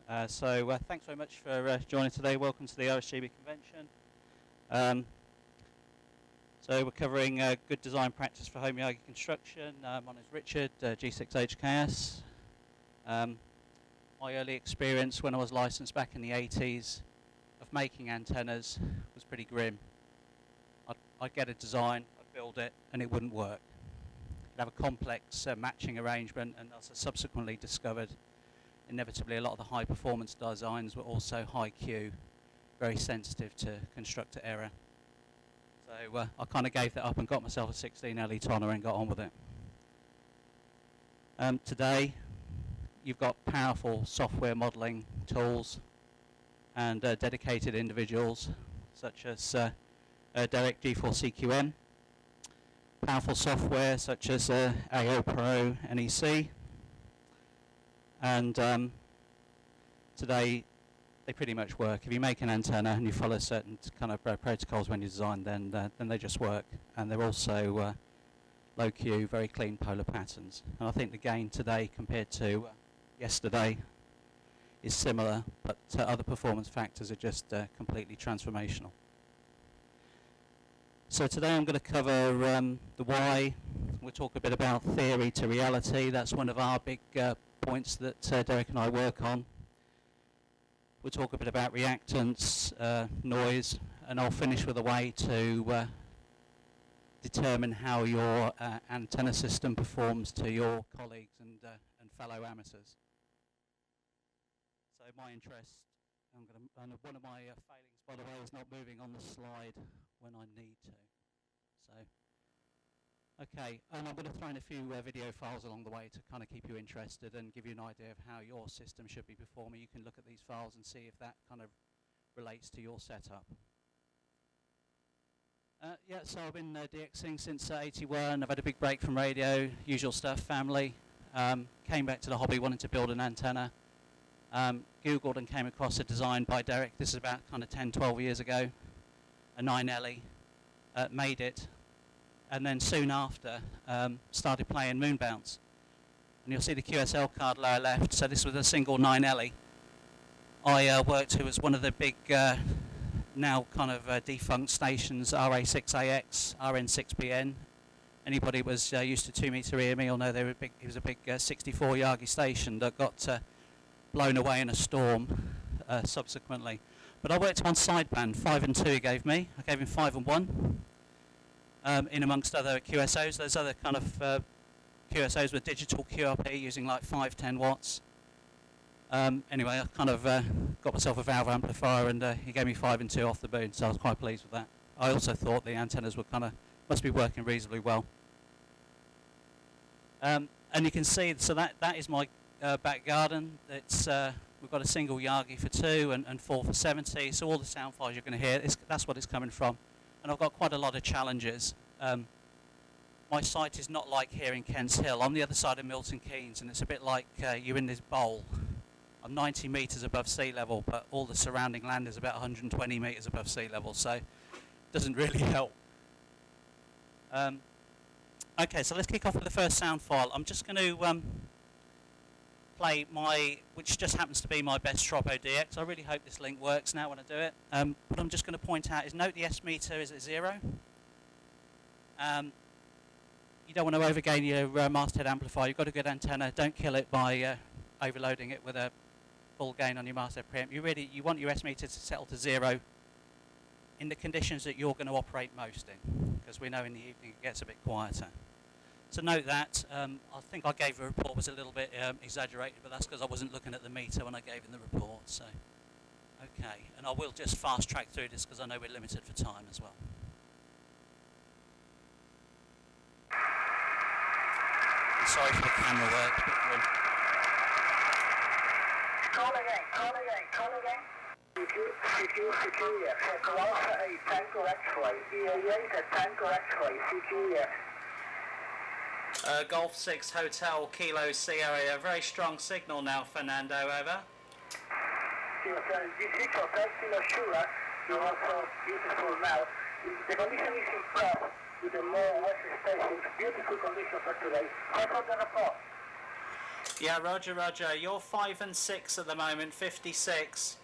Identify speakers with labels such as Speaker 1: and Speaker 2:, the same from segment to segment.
Speaker 1: Thanks very much for joining today. Welcome to the RSGB Convention. We're covering good design practice for home Yagi construction. My name is Richard, G6HKS. My early experience when I was licensed back in the 80s of making antennas was pretty grim. I'd get a design, I'd build it, and it wouldn't work. I'd have a complex matching arrangement, and as I subsequently discovered, inevitably a lot of the high performance designs were also high Q, very sensitive to constructor error. So I kind of gave that up and got myself a 16 LE tonner and got on with it. Today you've got powerful software modeling tools and dedicated individuals such as Derek G4CQM, powerful software such as AO Pro NEC, and today they pretty much work. If you make an antenna and you follow certain kind of protocols when you design, then they just work, and they're also low Q, very clean polar patterns. And I think the gain today compared to yesterday is similar, but other performance factors are just completely transformational. So today I'm going to cover the why. We'll talk a bit about theory to reality. That's one of our big points that Derek and I work on. We'll talk a bit about reactance, noise, and I'll finish with a way to determine how your antenna system performs to your colleagues and fellow amateurs. So my interest, and one of my failings, by the way, is not moving on the slide when I need to. So, okay, and I'm going to throw in a few video files along the way to kind of keep you interested and give you an idea of how your system should be performing. You can look at these files and see if that kind of relates to your setup. So I've been DXing since 81. I've had a big break from radio, usual stuff, family. Came back to the hobby wanting to build an antenna. Googled and came across a design by Derek. This is about kind of 10, 12 years ago. A 9 LE, made it, and then soon after started playing moon bounce. And you'll see the QSL card lower left. So this was a single 9 LE. I worked who was one of the big now kind of defunct stations, RA6AX, RN6BN. Anybody who was used to 2 meter EME will know they were big. It was a big 64 Yagi station that got blown away in a storm subsequently. But I worked on sideband, 5 and 2 he gave me. I gave him 5 and 1. In amongst other QSOs, there's other kind of QSOs with digital QRP using like 5, 10 watts. Anyway, I kind of got myself a valve amplifier, and he gave me 5 and 2 off the boon, so I was quite pleased with that. I also thought the antennas were must be working reasonably well. And you can see, so that is my back garden. It's we've got a single Yagi for 2 and 4 for 70, so all the sound files you're going to hear, that's what it's coming from. And I've got quite a lot of challenges. My site is not like here in Kent's Hill. I'm the other side of Milton Keynes, and it's a bit like you're in this bowl. I'm 90 metres above sea level, but all the surrounding land is about 120 metres above sea level, so it doesn't really help. Okay, so let's kick off with the first sound file. I'm just going to play which just happens to be my best Tropo DX. I really hope this link works now when I do it. What I'm just going to point out is note the S meter is at 0. You don't want to overgain your masthead amplifier. You've got a good antenna. Don't kill it by overloading it with a full gain on your masthead preamp. You want your S meter to settle to 0 in the conditions that you're going to operate most in, because we know in the evening it gets a bit quieter. So note that. I think I gave the report was a little bit exaggerated, but that's because I wasn't looking at the meter when I gave him the report. So, okay, and I will just fast track through this because I know we're limited for time as well. I'm sorry for the camera work.
Speaker 2: Call again. CQ, Alpha 8, Tango X-ray, EA8 Tango X-ray, CQ,
Speaker 1: Golf 6 Hotel Kilo Sierra, a very strong signal now, Fernando, over.
Speaker 2: G6 Hotel Kilo Shura, you're also beautiful now. The condition is improved with the more west station, beautiful condition for today. How about the report?
Speaker 1: Yeah, Roger, Roger. You're 5 and 6 at the moment, 56.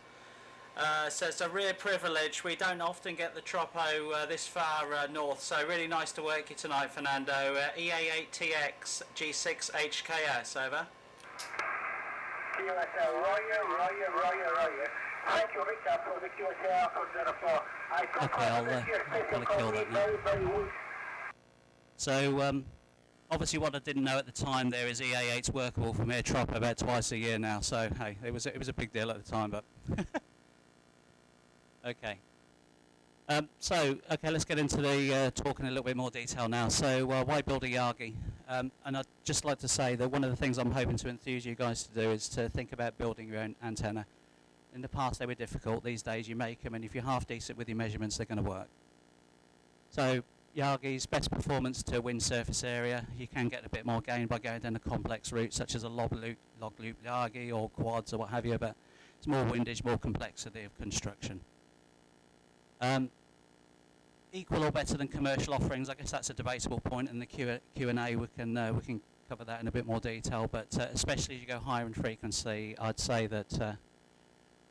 Speaker 1: So it's a rare privilege. We don't often get the Tropo this far north, so really nice to work you tonight, Fernando. EA8TX G6HKS, over.
Speaker 2: Roger. Thank you, Richard, for the QSL for
Speaker 1: Okay, I'll kind of kill that now. So, obviously what I didn't know at the time there is EA8's workable from here Tropo about twice a year now, so hey, it was a big deal at the time, but... Okay. Okay, let's get into the talk in a little bit more detail now. So, why build a Yagi? And I'd just like to say that one of the things I'm hoping to enthuse you guys to do is to think about building your own antenna. In the past they were difficult. These days you make them, and if you're half decent with your measurements, they're going to work. So, Yagi's best performance to wind surface area. You can get a bit more gain by going down a complex route, such as a log loop Yagi or quads or what have you, but it's more windage, more complexity of construction. Equal or better than commercial offerings, I guess that's a debatable point in the Q&A. We can cover that in a bit more detail, but especially as you go higher in frequency, I'd say that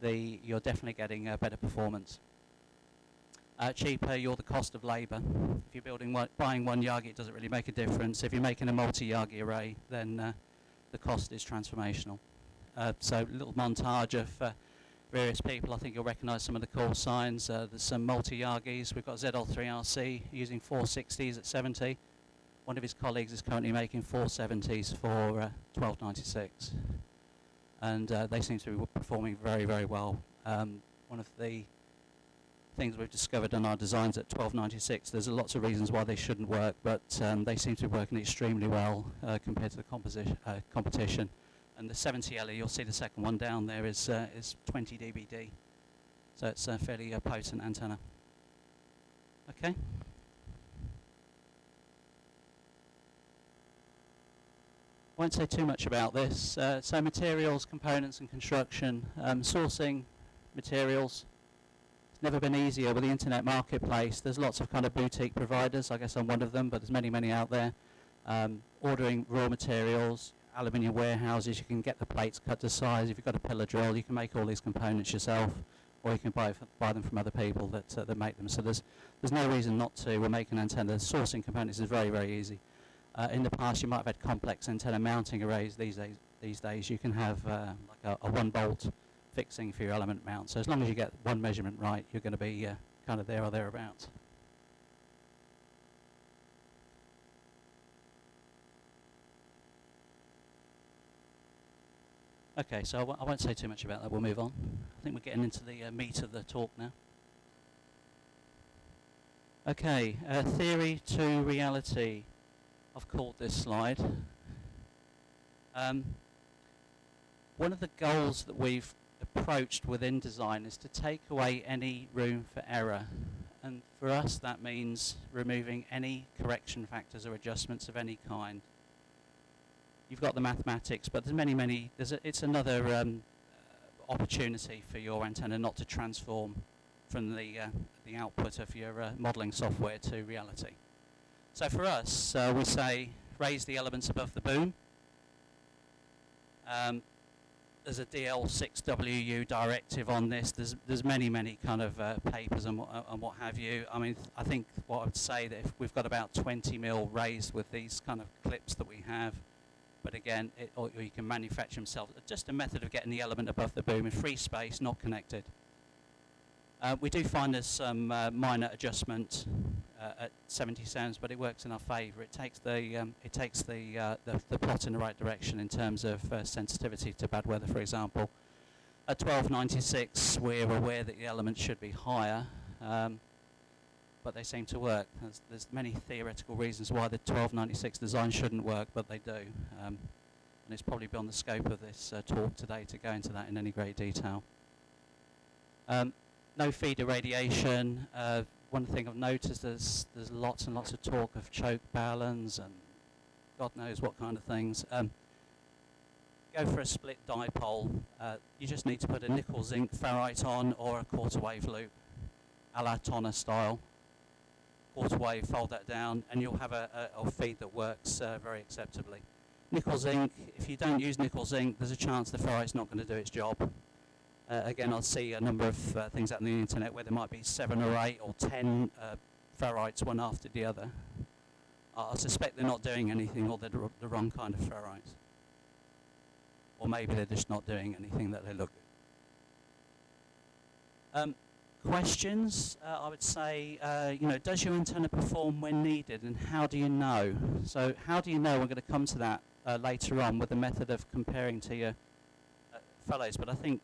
Speaker 1: you're definitely getting better performance. Cheaper, you're the cost of labour. If you're buying one Yagi, it doesn't really make a difference. If you're making a multi-Yagi array, then the cost is transformational. So a little montage of various people. I think you'll recognise some of the call signs. There's some multi-Yagis. We've got ZL3RC using 460s at 70. One of his colleagues is currently making 470s for 1296. And they seem to be performing very, very well. One of the things we've discovered in our designs at 1296, there's lots of reasons why they shouldn't work, but they seem to be working extremely well compared to the competition. And the 70LE, you'll see the second one down there, is 20 dBd. So it's a fairly potent antenna. Okay. Won't say too much about this. So materials, components and construction. Sourcing materials. It's never been easier with the internet marketplace. There's lots of kind of boutique providers. I guess I'm one of them, but there's many, many out there. Ordering raw materials, aluminium warehouses, you can get the plates cut to size. If you've got a pillar drill, you can make all these components yourself, or you can buy them from other people that make them. So there's no reason not to. We're making antennas. Sourcing components is very, very easy. In the past, you might have had complex antenna mounting arrays. These days, you can have like a 1-bolt fixing for your element mount. So as long as you get one measurement right, you're going to be kind of there or thereabouts. Okay, so I won't say too much about that. We'll move on. I think we're getting into the meat of the talk now. Okay, theory to reality. I've called this slide. One of the goals that we've approached within design is to take away any room for error. And for us, that means removing any correction factors or adjustments of any kind. You've got the mathematics, but there's many. It's another opportunity for your antenna not to transform from the output of your modelling software to reality. So for us, we say raise the elements above the boom. There's a DL6WU directive on this. There's many kind of papers and what have you. I mean, I think what I would say that if we've got about 20 mil raised with these kind of clips that we have. But again, or you can manufacture them yourself. Just a method of getting the element above the boom in free space, not connected. We do find there's some minor adjustment at 70 sounds, but it works in our favour. It takes the plot in the right direction in terms of sensitivity to bad weather, for example. At 1296, we're aware that the elements should be higher. But they seem to work. There's many theoretical reasons why the 1296 design shouldn't work, but they do. And it's probably beyond the scope of this talk today to go into that in any great detail. No feeder radiation. One thing I've noticed there's lots and lots of talk of choke balance and God knows what kind of things. Go for a split dipole. You just need to put a nickel zinc ferrite on or a quarter wave loop, a la Tonner style. Quarter wave, fold that down, and you'll have a feed that works very acceptably. Nickel zinc, if you don't use nickel zinc, there's a chance the ferrite's not going to do its job. Again, I'll see a number of things out on the internet where there might be 7 or 8 or 10 ferrites one after the other. I suspect they're not doing anything, or they're the wrong kind of ferrite. Or maybe they're just not doing anything that they look good. Questions, I would say, does your antenna perform when needed, and how do you know? So how do you know? We're going to come to that later on with the method of comparing to your fellows, but I think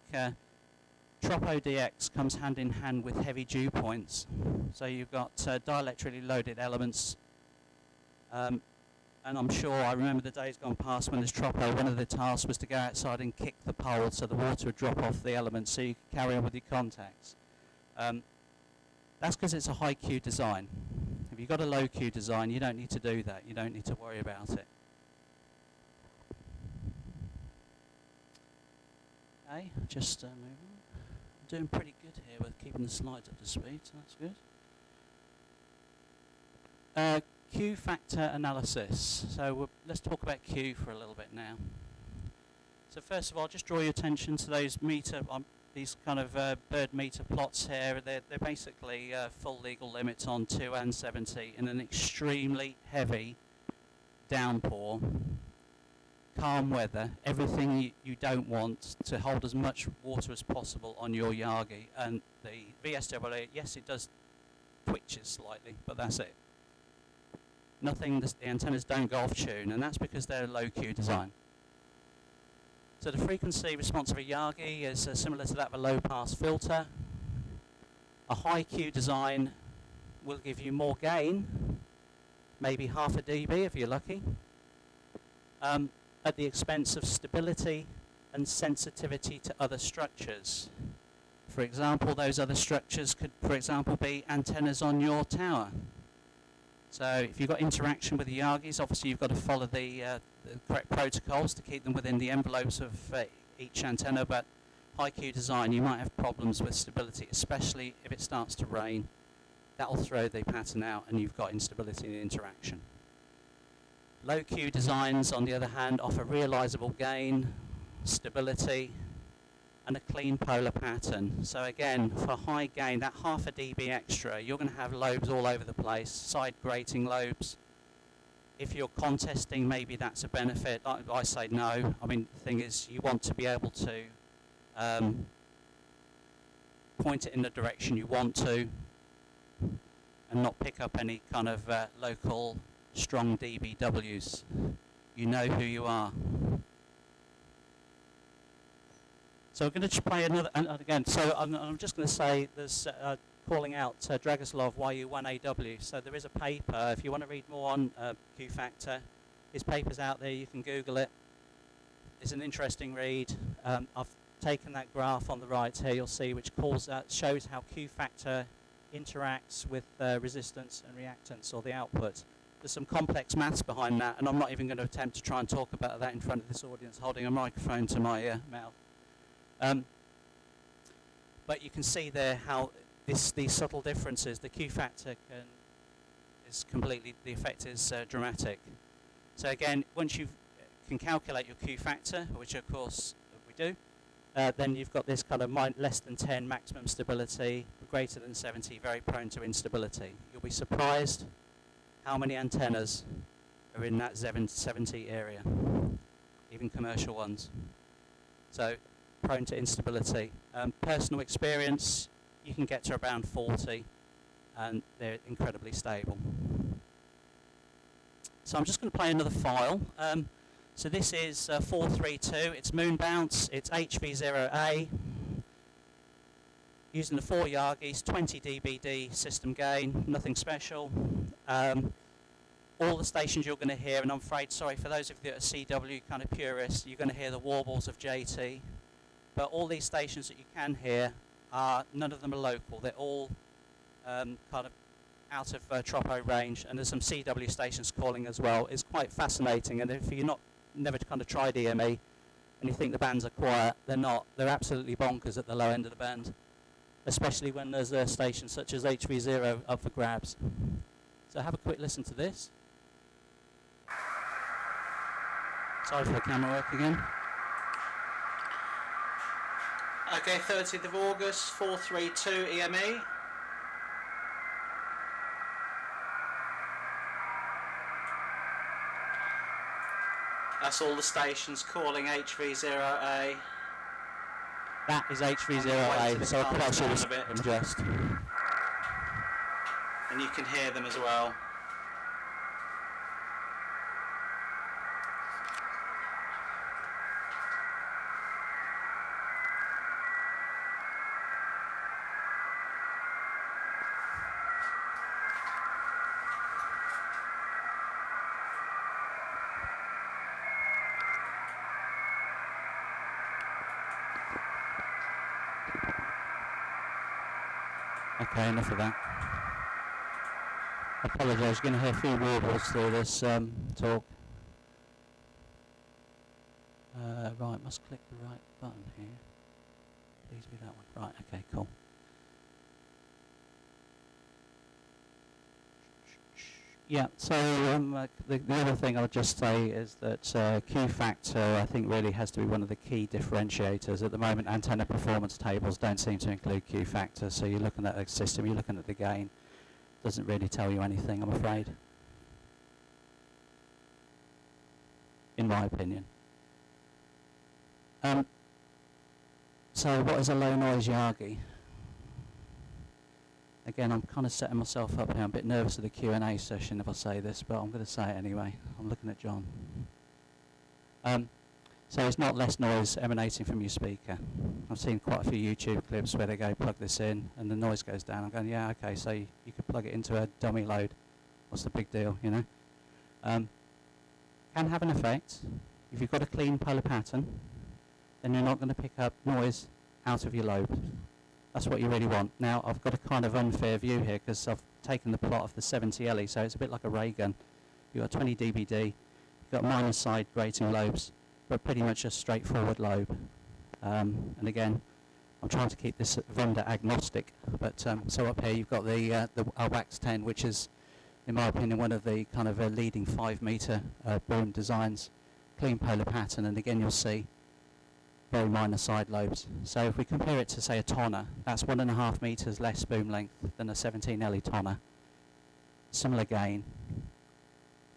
Speaker 1: Tropo DX comes hand in hand with heavy dew points. So you've got dielectrically loaded elements, and I'm sure I remember the days gone past when there's Tropo, one of the tasks was to go outside and kick the pole so the water would drop off the elements so you could carry on with your contacts. That's because it's a high Q design. If you've got a low Q design, you don't need to do that. You don't need to worry about it. Okay, just move on. I'm doing pretty good here with keeping the slides up to speed, so that's good. Q factor analysis. So let's talk about Q for a little bit now. So first of all, just draw your attention to those meter, these kind of bird meter plots here. They're basically full legal limits on 2 and 70 in an extremely heavy downpour. Calm weather, everything you don't want to hold as much water as possible on your Yagi. And the VSWA, yes, it does twitches slightly, but that's it. Nothing, the antennas don't go off tune, and that's because they're a low Q design. So the frequency response of a Yagi is similar to that of a low pass filter. A high Q design will give you more gain, maybe half a dB if you're lucky. At the expense of stability and sensitivity to other structures. For example, those other structures could, for example, be antennas on your tower. So if you've got interaction with the Yagis, obviously you've got to follow the correct protocols to keep them within the envelopes of each antenna, but high Q design, you might have problems with stability, especially if it starts to rain. That'll throw the pattern out and you've got instability in the interaction. Low Q designs, on the other hand, offer realizable gain, stability, and a clean polar pattern. So again, for high gain, that half a dB extra, you're going to have lobes all over the place, side grating lobes. If you're contesting, maybe that's a benefit. I say no. I mean, the thing is, you want to be able to point it in the direction you want to, and not pick up any kind of local strong dBWs. You know who you are. So we're going to play another, and again, so I'm just going to say there's calling out Dragoslav YU1AW. So there is a paper, if you want to read more on Q factor, his paper's out there, you can Google it. It's an interesting read. I've taken that graph on the right here, you'll see, which shows how Q factor interacts with resistance and reactance, or the output. There's some complex maths behind that, and I'm not even going to attempt to try and talk about that in front of this audience holding a microphone to my mouth. But you can see there how these subtle differences, the Q factor is completely, the effect is dramatic. So again, once you can calculate your Q factor, which of course we do, then you've got this kind of less than 10 maximum stability, greater than 70, very prone to instability. You'll be surprised how many antennas are in that 70 area, even commercial ones. So prone to instability. Personal experience, you can get to around 40 and they're incredibly stable. So I'm just going to play another file. So this is 432, it's moon bounce, it's HV0A, using the 4 Yagis, 20 dBd system gain, nothing special. All the stations you're going to hear, and I'm afraid, sorry, for those of you that are CW kind of purists, you're going to hear the warbles of JT. But all these stations that you can hear, none of them are local. They're all kind of out of Tropo range, and there's some CW stations calling as well. It's quite fascinating, and if you're never kind of tried EME, and you think the bands are quiet, they're not. They're absolutely bonkers at the low end of the band, especially when there's stations such as HV0 up for grabs. So have a quick listen to this. Sorry for the camera work again. Okay, 30th of August, 432 EME. That's all the stations calling HV0A. That is HV0A, so I could actually listen to them just. And you can hear them as well. Okay, enough of that. I apologise, you're going to hear a few warbles through this talk. Right, must click the right button here. Please be that one. Right, okay, cool. Yeah, so the other thing I'll just say is that Q factor, I think, really has to be one of the key differentiators. At the moment, antenna performance tables don't seem to include Q factor, so you're looking at a system, you're looking at the gain. Doesn't really tell you anything, I'm afraid. In my opinion. So what is a low noise Yagi? Again, I'm kind of setting myself up here. I'm a bit nervous of the Q&A session if I say this, but I'm going to say it anyway. I'm looking at John. So it's not less noise emanating from your speaker. I've seen quite a few YouTube clips where they go plug this in and the noise goes down. I'm going, yeah, okay, so you could plug it into a dummy load. What's the big deal, you know? Can have an effect. If you've got a clean polar pattern, then you're not going to pick up noise out of your lobe. That's what you really want. Now, I've got a kind of unfair view here because I've taken the plot of the 70 LE, so it's a bit like a ray gun. You've got 20 dBd, you've got minor side grating lobes, but pretty much a straightforward lobe. And again, I'm trying to keep this vendor agnostic, but so up here you've got the WAX 10, which is, in my opinion, one of the kind of leading 5-meter boom designs, clean polar pattern, and again you'll see very minor side lobes. So if we compare it to, say, a tonner, that's 1.5 meters less boom length than a 17 LE tonner. Similar gain.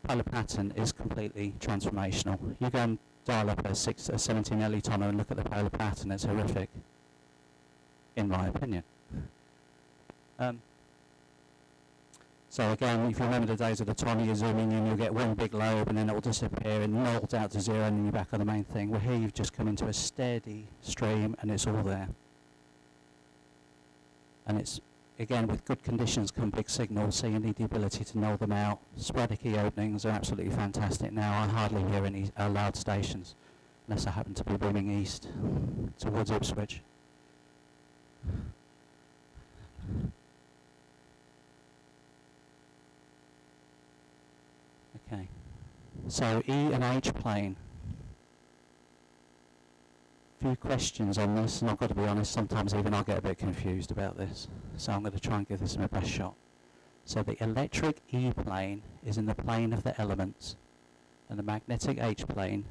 Speaker 1: Polar pattern is completely transformational. You go and dial up a 17 LE tonner and look at the polar pattern, it's horrific, in my opinion. So again, if you remember the days of the tonner, you're zooming in, you'll get one big lobe and then it will disappear and melt out to zero and then you're back on the main thing. Well, here you've just come into a steady stream and it's all there. And it's, again, with good conditions come big signals, so you need the ability to null them out. Sporadic key openings are absolutely fantastic now. I hardly hear any loud stations, unless I happen to be booming east towards Ipswich. Okay, so E and H plane. Few questions on this, and I've got to be honest, sometimes even I get a bit confused about this, so I'm going to try and give this my best shot. So the electric E plane is in the plane of the elements, and the magnetic H plane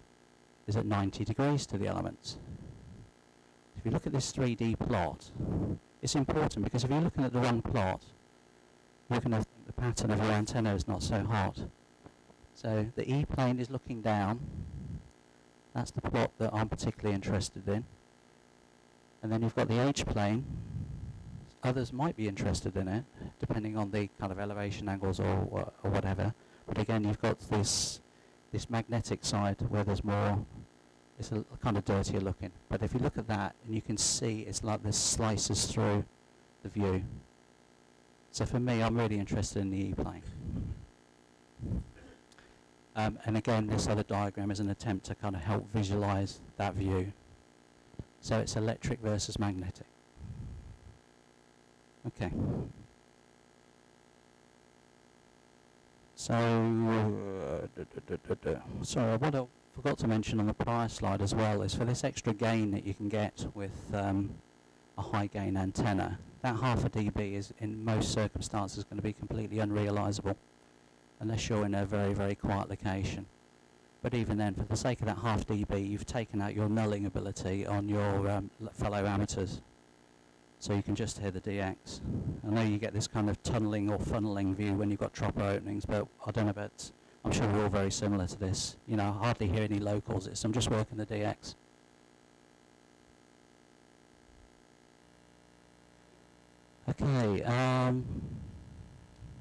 Speaker 1: is at 90 degrees to the elements. If you look at this 3D plot, it's important because if you're looking at the wrong plot, you're going to think the pattern of your antenna is not so hot. So the E plane is looking down. That's the plot that I'm particularly interested in. And then you've got the H plane. Others might be interested in it, depending on the kind of elevation angles or whatever. But again, you've got this magnetic side where there's more, it's a kind of dirtier looking. But if you look at that, and you can see it's like this slices through the view. So for me, I'm really interested in the E plane. And again, this other diagram is an attempt to kind of help visualize that view. So it's electric versus magnetic. Okay. So, sorry, what I forgot to mention on the prior slide as well is for this extra gain that you can get with a high gain antenna, that 0.5 dB is in most circumstances going to be completely unrealizable unless you're in a very, very quiet location. But even then, for the sake of that half dB, you've taken out your nulling ability on your fellow amateurs. So you can just hear the DX. I know you get this kind of tunneling or funneling view when you've got tropper openings, but I don't know about, I'm sure we're all very similar to this. You know, I hardly hear any locals, I'm just working the DX. Okay,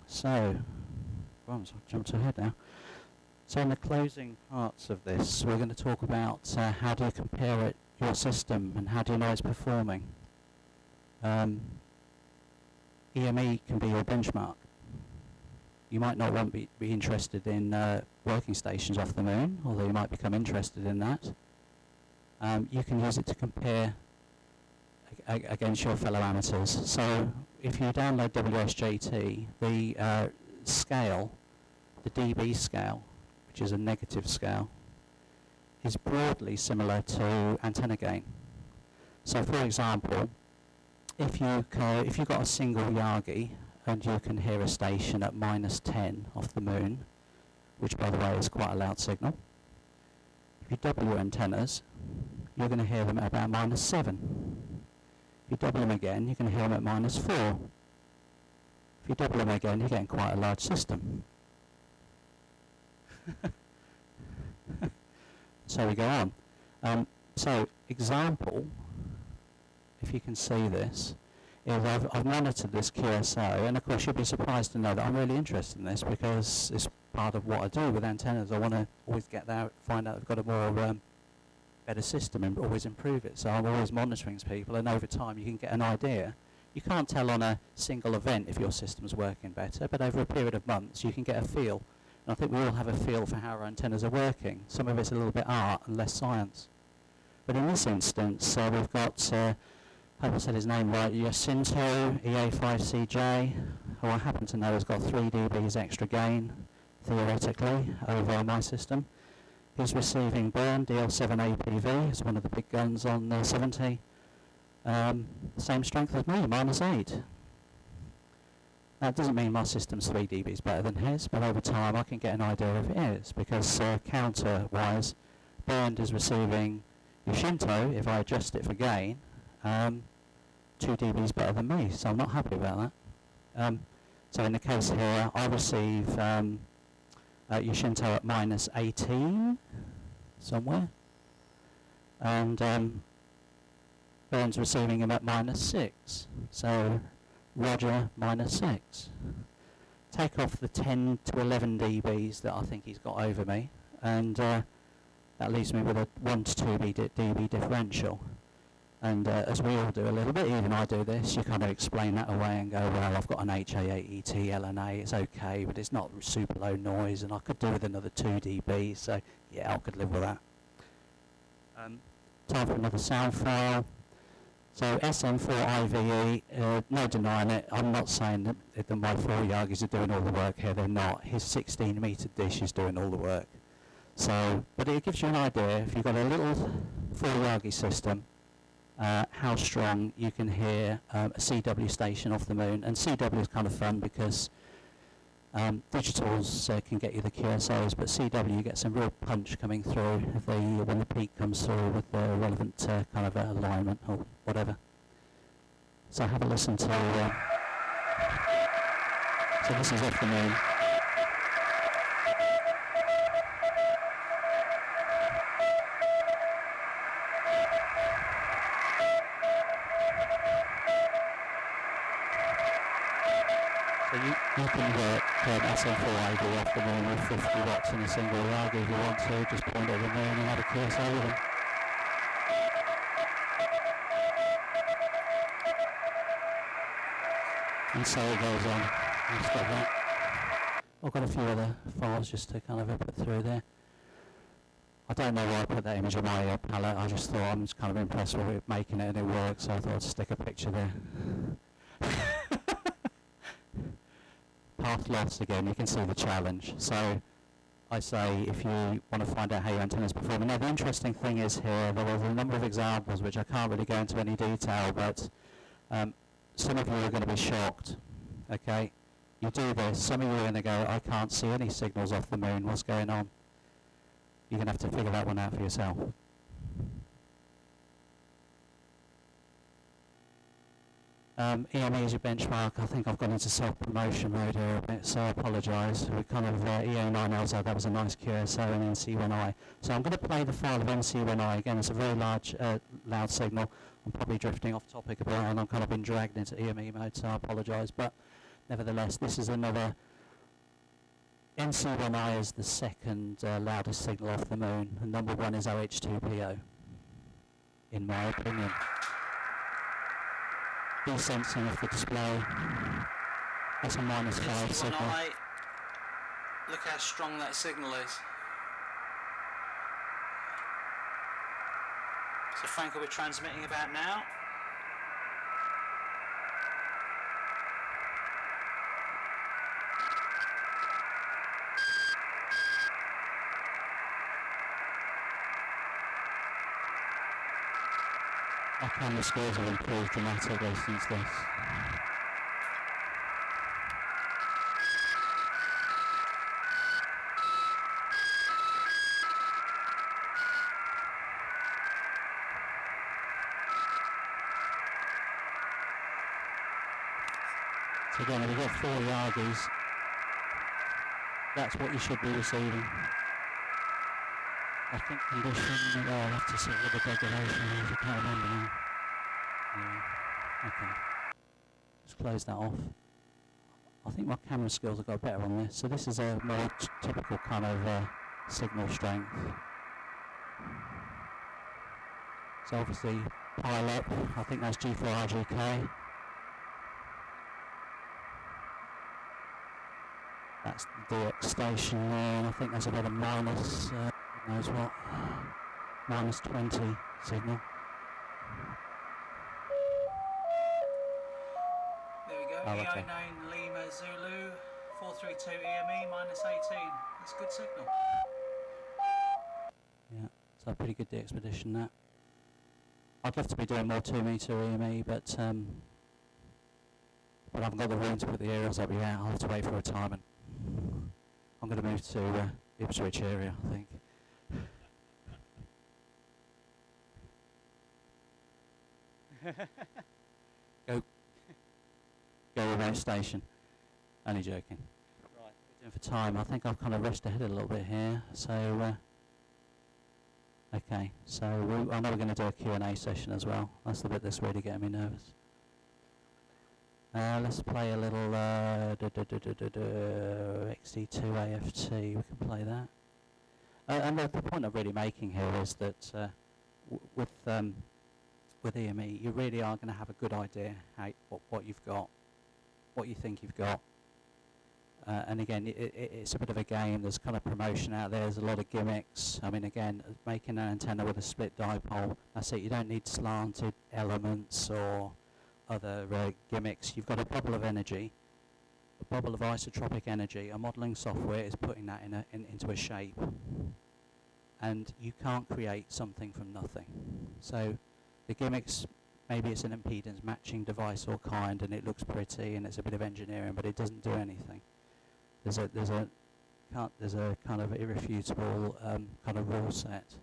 Speaker 1: so, well, I've jumped ahead now. So in the closing parts of this, we're going to talk about how do you compare your system and how do you know it's performing. EME can be your benchmark. You might not want to be interested in working stations off the moon, although you might become interested in that. You can use it to compare against your fellow amateurs. So if you download WSJT, the scale, the dB scale, which is a negative scale, is broadly similar to antenna gain. So for example, if you've got a single Yagi and you can hear a station at -10 off the moon, which by the way is quite a loud signal, if you double your antennas, you're going to hear them at about -7. If you double them again, you're going to hear them at -4. If you double them again, you're getting quite a large system. So we go on. So example, if you can see this, is I've monitored this QSO, and of course you'll be surprised to know that I'm really interested in this because it's part of what I do with antennas. I want to always get there, find out I've got a more better system and always improve it. So I'm always monitoring people, and over time you can get an idea. You can't tell on a single event if your system's working better, but over a period of months you can get a feel. And I think we all have a feel for how our antennas are working. Some of it's a little bit art and less science. But in this instance, we've got, I hope I said his name right, Jacinto EA5CJ, who I happen to know has got 3 dBs extra gain, theoretically, over my system. He's receiving Burn DL7APV, it's one of the big guns on the 70. Same strength as me, -8. That doesn't mean my system's 3 dBs better than his, but over time I can get an idea if it is, because counter-wise, Bernd is receiving Yashinto, if I adjust it for gain, 2 dBs better than me, so I'm not happy about that. So in the case here, I receive Yashinto at -18, somewhere, and Bernd's receiving him at -6, so Roger -6. Take off the 10 to 11 dBs that I think he's got over me, and that leaves me with a 1 to 2 dB differential. And as we all do a little bit, even I do this, you kind of explain that away and go, well, I've got an HA8ET LNA, it's okay, but it's not super low noise, and I could do with another 2 dB, so yeah, I could live with that. Time for another sound file. So SM4IVE, no denying it, I'm not saying that my 4 Yagis are doing all the work here, they're not. His 16 metre dish is doing all the work. So, but it gives you an idea, if you've got a little 4 Yagi system, how strong you can hear a CW station off the moon. And CW is kind of fun because digitals can get you the QSOs, but CW you get some real punch coming through when the peak comes through with the relevant kind of alignment or whatever. So have a listen to, so this is off the moon. You can work SM4IV off the moon with 50 watts in a single Yagi if you want to, just point at the moon and add a QSO with them. And so it goes on. I'll stop that. I've got a few other files just to kind of put through there. I don't know why I put that image on my palette, I just thought I'm just kind of impressed with it making it and it works, so I thought I'd stick a picture there. Path loss again, you can see the challenge. So I say if you want to find out how your antennas perform. Now the interesting thing is here, there was a number of examples which I can't really go into any detail, but some of you are going to be shocked. Okay, you do this, some of you are going to go, I can't see any signals off the moon, what's going on? you're going to have to figure that one out for yourself. EME is your benchmark. I think I've gone into self-promotion mode here a bit, so I apologise. We kind of EA9LZ, that was a nice QSO, and NC1I. So I'm going to play the file of NC1I. Again, it's a very large, loud signal. I'm probably drifting off topic a bit, and I've kind of been dragged into EME mode, so I apologise. But nevertheless, this is another... NC1I is the second loudest signal off the moon, and number one is OH2PO, in my opinion. Desensing of the display. That's a -5 signal.
Speaker 3: Look how strong that signal is. So Frank will be transmitting about now.
Speaker 1: Our camera skills have improved dramatically since this. So again, we've got 4 Yagis. That's what you should be receiving. I think condition, well, I'll have to see what the degradation is, I can't remember now. Yeah. Okay. Just close that off. I think my camera skills have got better on this. So this is a more typical kind of signal strength. So obviously pile up, I think that's G4RGK. That's the DX station there, and I think that's about a minus... knows what, -20 signal.
Speaker 3: There we go,
Speaker 1: Oh, okay.
Speaker 3: EI9 Lima Zulu, 432 EME, -18. That's a good signal.
Speaker 1: Yeah, so a pretty good de-expedition that. I'd love to be doing more 2 metre EME, but I haven't got the room to put the aerials up yet. I'll have to wait for retirement. I'm going to move to Ipswich area, I think. Go remote station. Only joking. Right, what are we doing for time? I think I've kind of rushed ahead a little bit here. So, okay. So I know we're going to do a Q&A session as well. That's the bit that's really getting me nervous. Let's play a little XD2 AFT. We can play that. And the point I'm really making here is that with EME, you really are going to have a good idea what you've got, what you think you've got. And again, it's a bit of a game. There's kind of promotion out there. There's a lot of gimmicks. I mean, again, making an antenna with a split dipole, that's it. You don't need slanted elements or other gimmicks. You've got a bubble of energy, a bubble of isotropic energy. A modelling software is putting that into a shape. And you can't create something from nothing. So the gimmicks, maybe it's an impedance matching device or kind, and it looks pretty, and it's a bit of engineering, but it doesn't do anything. There's a kind of irrefutable kind of rule set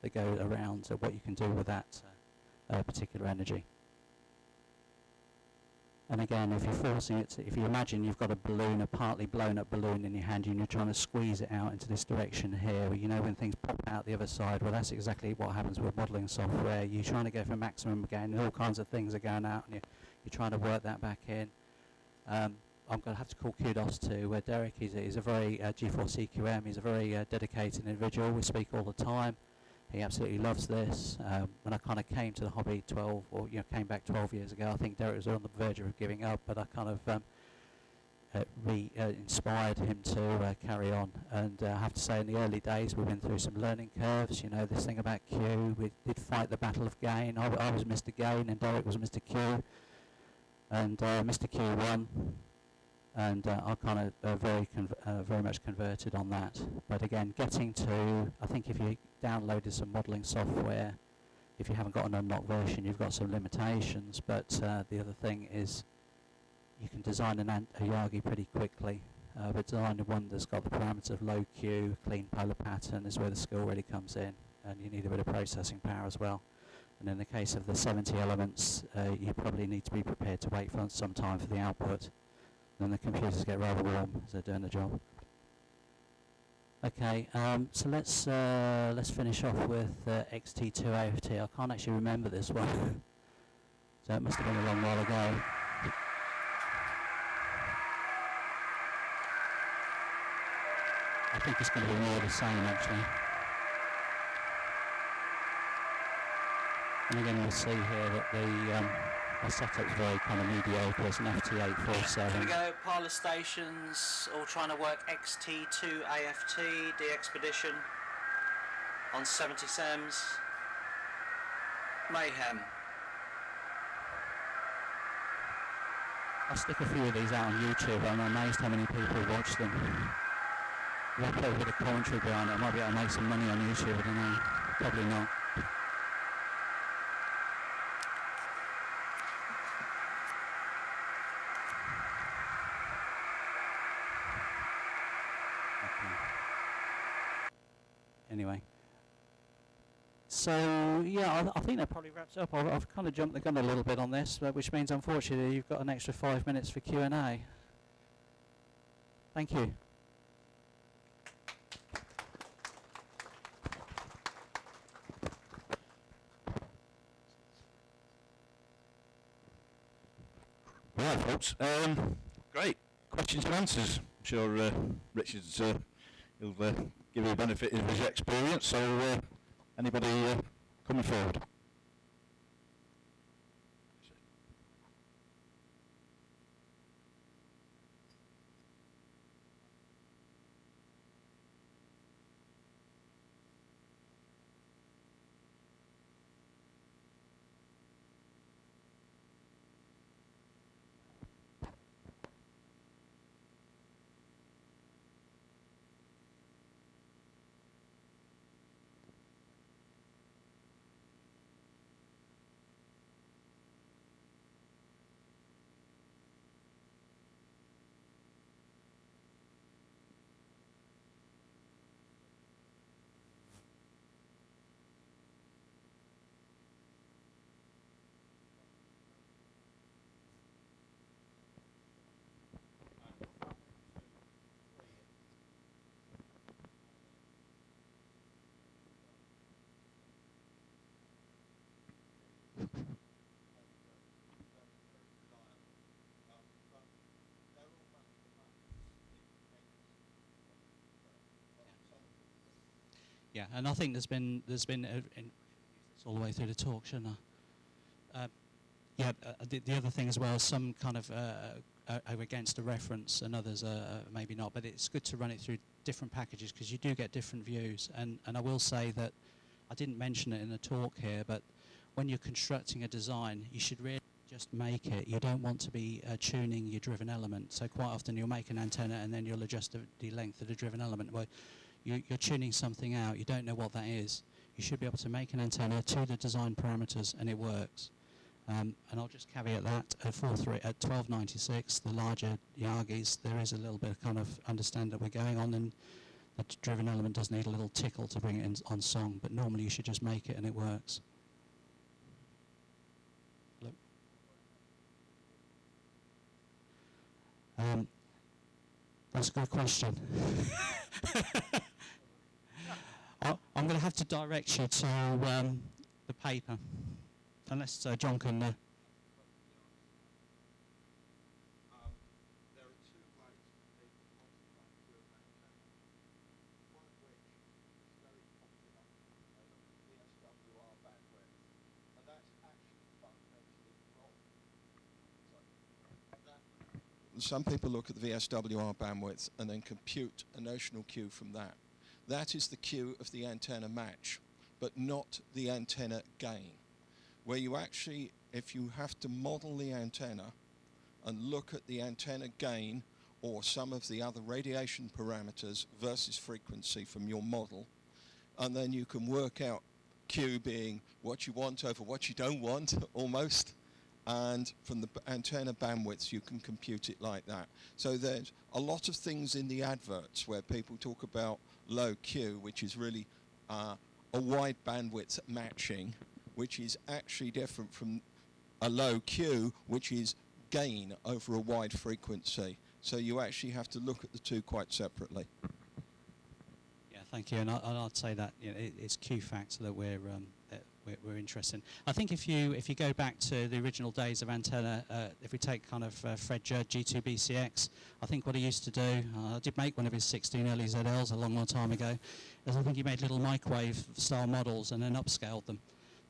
Speaker 1: that goes around what you can do with that particular energy. And again, if you're forcing it, if you imagine you've got a balloon, a partly blown up balloon in your hand, and you're trying to squeeze it out into this direction here, you know when things pop out the other side, well that's exactly what happens with modelling software. You're trying to go for maximum gain, and all kinds of things are going out, and you're trying to work that back in. I'm going to have to call kudos to Derek. He's a very G4CQM, he's a very dedicated individual. We speak all the time. He absolutely loves this. When I kind of came to the hobby came back 12 years ago, I think Derek was on the verge of giving up, but I kind of inspired him to carry on. And I have to say, in the early days, we went through some learning curves. You know, this thing about Q. We did fight the battle of gain. I was Mr. Gain, and Derek was Mr. Q. And Mr. Q won. And I kind of very much converted on that. But again, getting to, I think if you downloaded some modelling software, if you haven't got an unlocked version, you've got some limitations. But the other thing is, you can design a Yagi pretty quickly. but designing one that's got the parameters of low Q, clean polar pattern is where the skill really comes in, and you need a bit of processing power as well. And in the case of the 70 elements, you probably need to be prepared to wait for some time for the output. Then the computers get rather warm as they're doing the job. Okay, so let's finish off with XT2 AFT. I can't actually remember this one, so it must have been a long while ago. I think it's going to be more the same actually. And again, we'll see here that the setup's very kind of mediocre. It's an FT847.
Speaker 3: Here we go, parlour stations, all trying to work XT2 AFT, D-Expedition on 70 SEMS. Mayhem.
Speaker 1: I'll stick a few of these out on YouTube. I'm amazed how many people watch them. If I put a bit of commentary behind it, I might be able to make some money on YouTube, I don't know. Probably not. Anyway, so yeah, I think that probably wraps up. I've kind of jumped the gun a little bit on this, which means unfortunately you've got an extra 5 minutes for Q&A. Thank you.
Speaker 4: Right, folks. Great questions and answers. I'm sure Richard's he'll give you a benefit of his experience. So, anybody coming forward?
Speaker 1: Yeah, and I think there's been it's all the way through the talk, shouldn't I? The other thing as well, some kind of are against a reference and others are maybe not, but it's good to run it through different packages because you do get different views. And I will say that I didn't mention it in the talk here, but when you're constructing a design, you should really just make it. You don't want to be tuning your driven element. So quite often you'll make an antenna and then you'll adjust the length of the driven element. Well, you're tuning something out, you don't know what that is. You should be able to make an antenna to the design parameters and it works. And I'll just caveat that at 1296, the larger Yagis, there is a little bit of kind of understand that we're going on, and the driven element does need a little tickle to bring it in on song, but normally you should just make it and it works. Look. That's a good question. I'm going to have to direct you to the paper, unless John can...
Speaker 4: There are two ways people concentrate through an antenna, one of which is very popular, VSWR bandwidth, and that's actually fundamentally wrong. Some people look at the VSWR bandwidth and then compute a notional Q from that. That is the Q of the antenna match, but not the antenna gain. Where you actually, if you have to model the antenna and look at the antenna gain or some of the other radiation parameters versus frequency from your model, and then you can work out Q being what you want over what you don't want, almost, and from the antenna bandwidth you can compute it like that. So there's a lot of things in the adverts where people talk about low Q, which is really a wide bandwidth matching, which is actually different from a low Q, which is gain over a wide frequency. So you actually have to look at the two quite separately.
Speaker 1: Yeah, thank you. And I'd say that, you know, it's Q factor that we're interested in. I think if you go back to the original days of antenna, if we take kind of Fred Judd G2BCX, I think what he used to do, I did make one of his 16 early ZLs a long time ago, is I think he made little microwave style models and then upscaled them.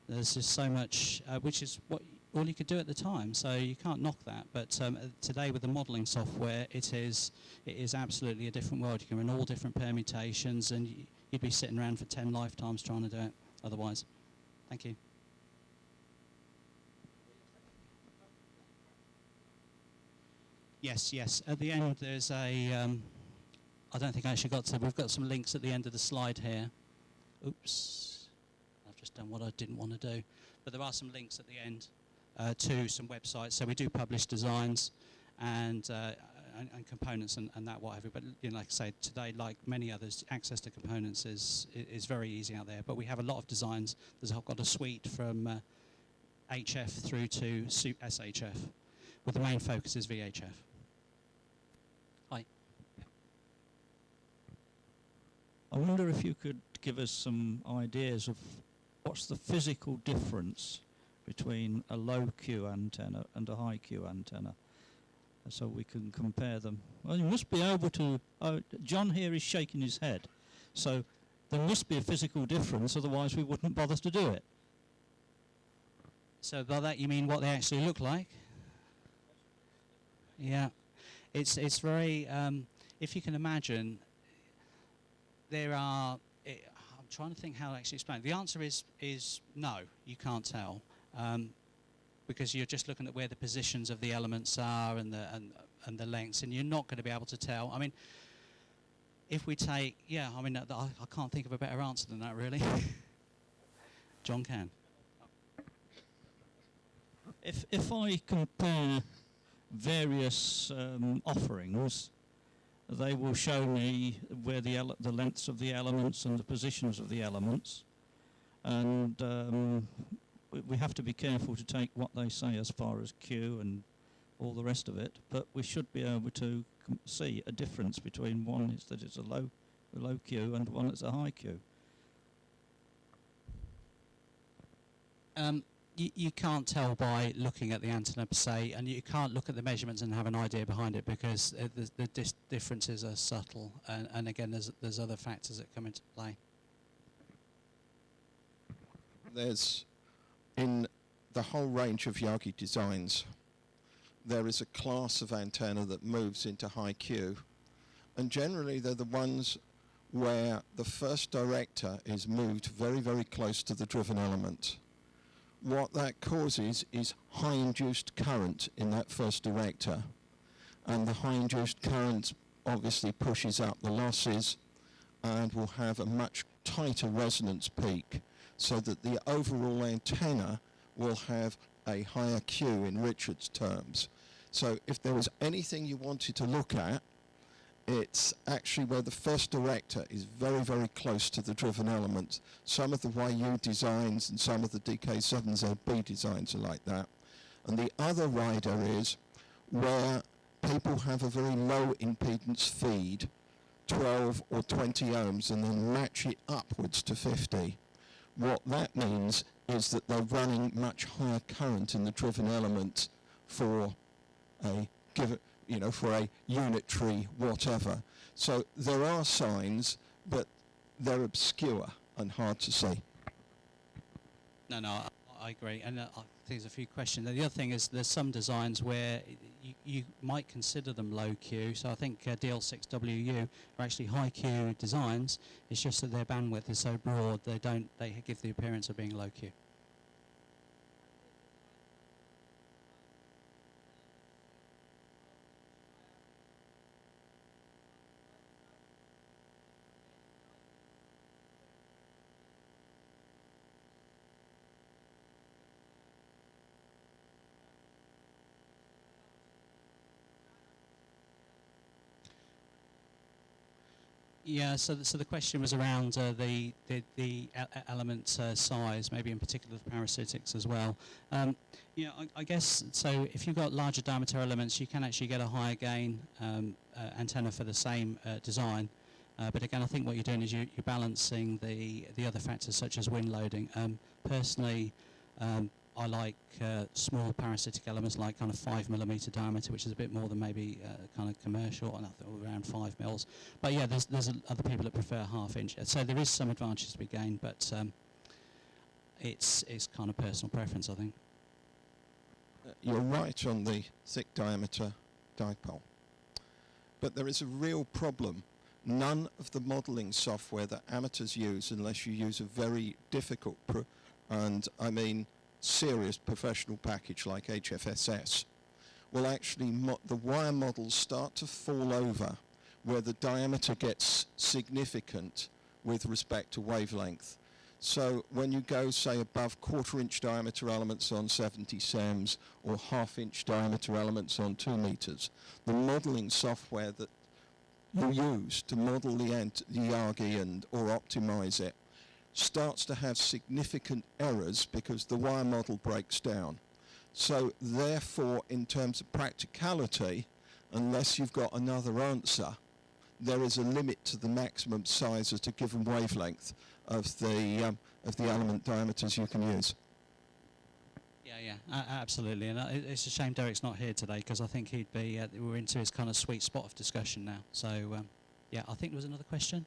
Speaker 1: There's just so much, which is what all you could do at the time, so you can't knock that. But today with the modelling software, it is absolutely a different world. You can run all different permutations, and you'd be sitting around for 10 lifetimes trying to do it otherwise. Thank you. Yes, yes. At the end, there's a. I don't think I actually got to. We've got some links at the end of the slide here. Oops, I've just done what I didn't want to do. But there are some links at the end to some websites. So we do publish designs and components and that what have you. But you know, like I say, today, like many others, access to components is very easy out there. But we have a lot of designs. I've got a suite from HF through to SHF, with the main focus is VHF. Hi.
Speaker 5: I wonder if you could give us some ideas of what's the physical difference between a low Q antenna and a high Q antenna, so we can compare them. Well, you must be able to. John here is shaking his head, so there must be a physical difference, otherwise we wouldn't bother to do it.
Speaker 1: So by that you mean what they actually look like? Yeah, it's very. If you can imagine, there are. I'm trying to think how to actually explain. The answer is no, you can't tell, because you're just looking at where the positions of the elements are and the lengths, and you're not going to be able to tell. I mean, if we take, yeah, I mean, I can't think of a better answer than that, really. John can.
Speaker 5: If I compare various offerings, they will show me where the lengths of the elements and the positions of the elements, and we have to be careful to take what they say as far as Q and all the rest of it, but we should be able to see a difference between one that is a low Q and one that's a high Q.
Speaker 1: You can't tell by looking at the antenna per se, and you can't look at the measurements and have an idea behind it, because the differences are subtle, and again there's other factors that come into play.
Speaker 4: There's, in the whole range of Yagi designs, there is a class of antenna that moves into high Q, and generally they're the ones where the first director is moved very, very close to the driven element. What that causes is high induced current in that first director, and the high induced current obviously pushes up the losses and will have a much tighter resonance peak, so that the overall antenna will have a higher Q in Richard's terms. So if there was anything you wanted to look at, it's actually where the first director is very, very close to the driven element. Some of the YU designs and some of the DK7ZB designs are like that. And the other rider is where people have a very low impedance feed, 12 or 20 ohms, and then match it upwards to 50. What that means is that they're running much higher current in the driven element for a given, for a unitary whatever. So there are signs, but they're obscure and hard to see.
Speaker 1: No, I agree, and I think there's a few questions. The other thing is there's some designs where you might consider them low Q. So I think DL6WU are actually high Q designs. It's just that their bandwidth is so broad they give the appearance of being low Q. Yeah, so the question was around the element size, maybe in particular the parasitics as well. Yeah, I guess, so if you've got larger diameter elements, you can actually get a higher gain antenna for the same design. But again, I think what you're doing is you're balancing the other factors such as wind loading. Personally, I like small parasitic elements like kind of 5mm diameter, which is a bit more than maybe kind of commercial, and I thought around 5 mils. But yeah, there's other people that prefer 1/2 inch. So there is some advantage to be gained, but it's kind of personal preference, I think.
Speaker 4: You're right on the thick diameter dipole, but there is a real problem. None of the modelling software that amateurs use, unless you use a very difficult serious professional package like HFSS, will actually the wire models start to fall over where the diameter gets significant with respect to wavelength. So when you go, say, above 1/4 inch diameter elements on 70 SEMS or 1/2 inch diameter elements on 2 meters, the modelling software that you use to model the Yagi or optimize it starts to have significant errors because the wire model breaks down. So therefore, in terms of practicality, unless you've got another answer, there is a limit to the maximum size at a given wavelength of the element diameters you can use.
Speaker 1: Yeah, absolutely. And it's a shame Derek's not here today, because I think he'd be, we're into his kind of sweet spot of discussion now. So, yeah, I think there was another question.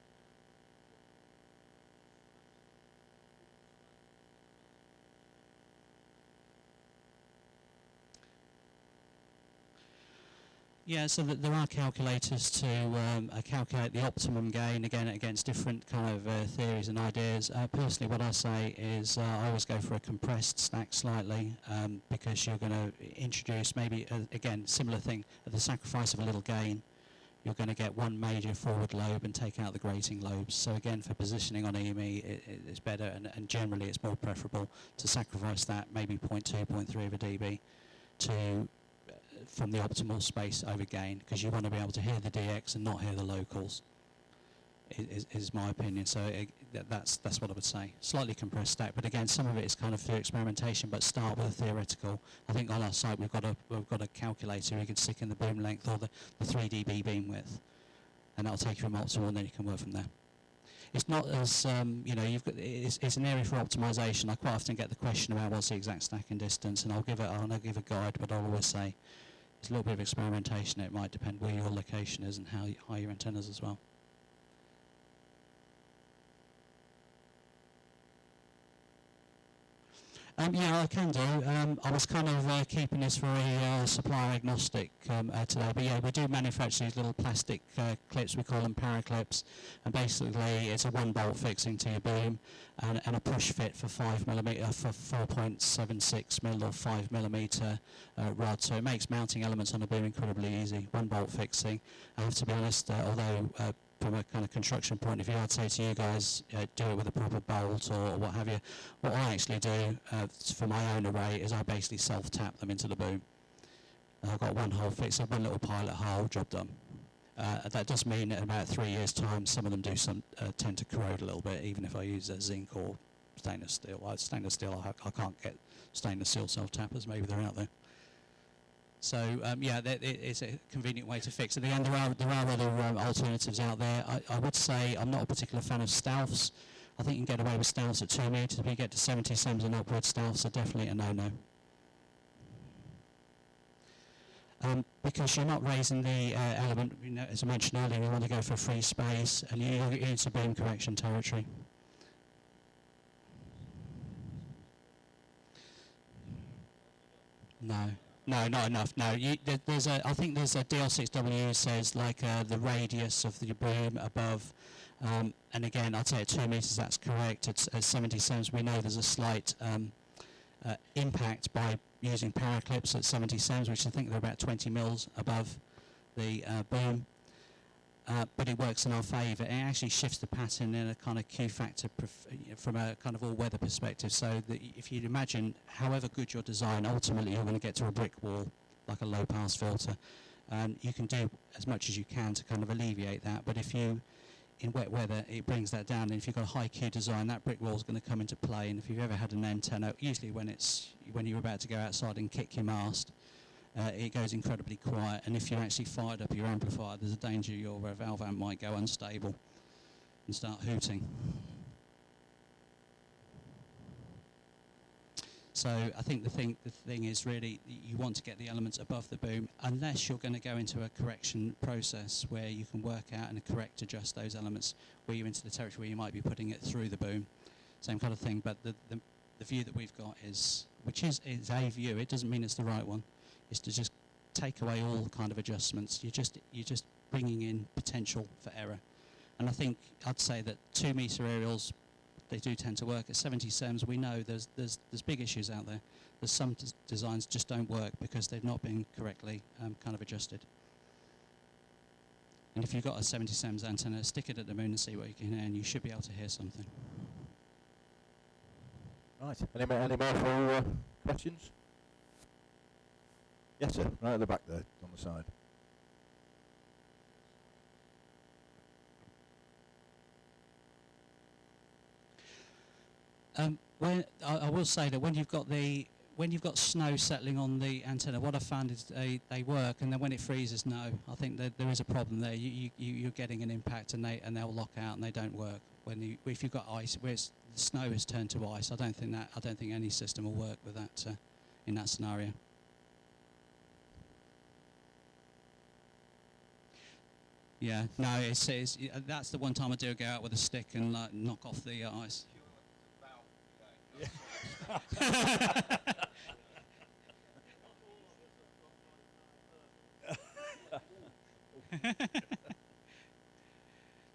Speaker 1: Yeah, so there are calculators to calculate the optimum gain, again, against different kind of theories and ideas. Personally, what I say is I always go for a compressed stack slightly, because you're going to introduce maybe, again, similar thing, at the sacrifice of a little gain, you're going to get one major forward lobe and take out the grating lobes. So again, for positioning on EME, it's better, and generally it's more preferable to sacrifice that, maybe 0.2, 0.3 of a dB, to from the optimal space over gain, because you want to be able to hear the DX and not hear the locals, is my opinion. So that's what I would say. Slightly compressed stack, but again, some of it is kind of through experimentation, but start with a theoretical. I think on our site we've got a calculator we can stick in the boom length or the 3 dB beam width, and that'll take you from optimal, and then you can work from there. It's not as, it's an area for optimization. I quite often get the question about what's the exact stacking distance, and I'll give a guide, but I'll always say it's a little bit of experimentation. It might depend where your location is and how high your antennas as well. Yeah, I can do. I was kind of keeping this very supplier agnostic today, but yeah, we do manufacture these little plastic clips. We call them paraclips, and basically it's a 1-bolt fixing to your boom and a push fit for 5mm for 4.76 mil or 5mm rod. So it makes mounting elements on a boom incredibly easy. 1-bolt fixing. I have to be honest, although from a kind of construction point of view, I'd say to you guys, do it with a proper bolt or what have you. What I actually do for my own array is I basically self-tap them into the boom. I've got one hole fixed, one little pilot hole, job done. That does mean that in about 3 years' time, some of them do tend to corrode a little bit, even if I use zinc or stainless steel. Well, stainless steel, I can't get stainless steel self-tappers, maybe they're out there. So yeah, it's a convenient way to fix it. Again, there are other alternatives out there. I would say I'm not a particular fan of Stouffs. I think you can get away with Stouffs at 2 meters. If you get to 70 SEMS and upward, Stouffs are definitely a no-no. Because you're not raising the element, as I mentioned earlier, you want to go for free space, and you're into beam correction territory. No. No, not enough. No, I think there's a DL6W says like the radius of the boom above, and again, I'd say at 2 meters that's correct. At 70 SEMS, we know there's a slight impact by using paraclips at 70 SEMS, which I think they're about 20 mils above the boom. But it works in our favour. It actually shifts the pattern in a kind of Q factor from a kind of all-weather perspective. So that if you imagine, however good your design, ultimately you're going to get to a brick wall, like a low-pass filter. You can do as much as you can to kind of alleviate that. But if in wet weather, it brings that down. And if you've got a high Q design, that brick wall is going to come into play. And if you've ever had an antenna, usually when you're about to go outside and kick your mast, it goes incredibly quiet. And if you actually fired up your amplifier, there's a danger your valve amp might go unstable and start hooting. So I think the thing is really you want to get the elements above the boom, unless you're going to go into a correction process where you can work out and adjust those elements where you're into the territory where you might be putting it through the boom. Same kind of thing, but the view that we've got is a view, it doesn't mean it's the right one, is to just take away all kind of adjustments. You're just bringing in potential for error. And I think I'd say that 2 metre aerials, they do tend to work. At 70 SEMS, we know there's big issues out there. There's some designs just don't work because they've not been correctly kind of adjusted. And if you've got a 70 SEMS antenna, stick it at the moon and see what you can hear, and you should be able to hear something.
Speaker 6: Right. Any more for questions? Yes, sir. Right at the back there, on the side.
Speaker 1: I will say that when you've got snow settling on the antenna, what I found is they work, and then when it freezes, no. I think that there is a problem there. You're getting an impact, and they'll lock out and they don't work. If you've got ice, where the snow has turned to ice, I don't think any system will work with that in that scenario. Yeah, no, that's the one time I do go out with a stick and knock off the ice.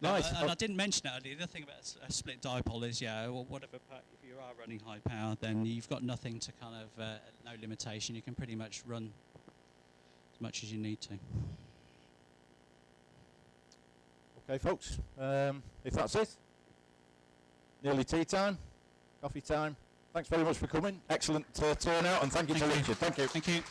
Speaker 6: Nice.
Speaker 1: And I didn't mention it earlier. The other thing about a split dipole is, or whatever, if you are running high power, then you've got nothing to kind of, no limitation. You can pretty much run as much as you need to.
Speaker 6: Okay, folks. If that's it, nearly tea time, coffee time. Thanks very much for coming. Excellent turnout, and thank you to Richard. Thank you.
Speaker 1: Thank you.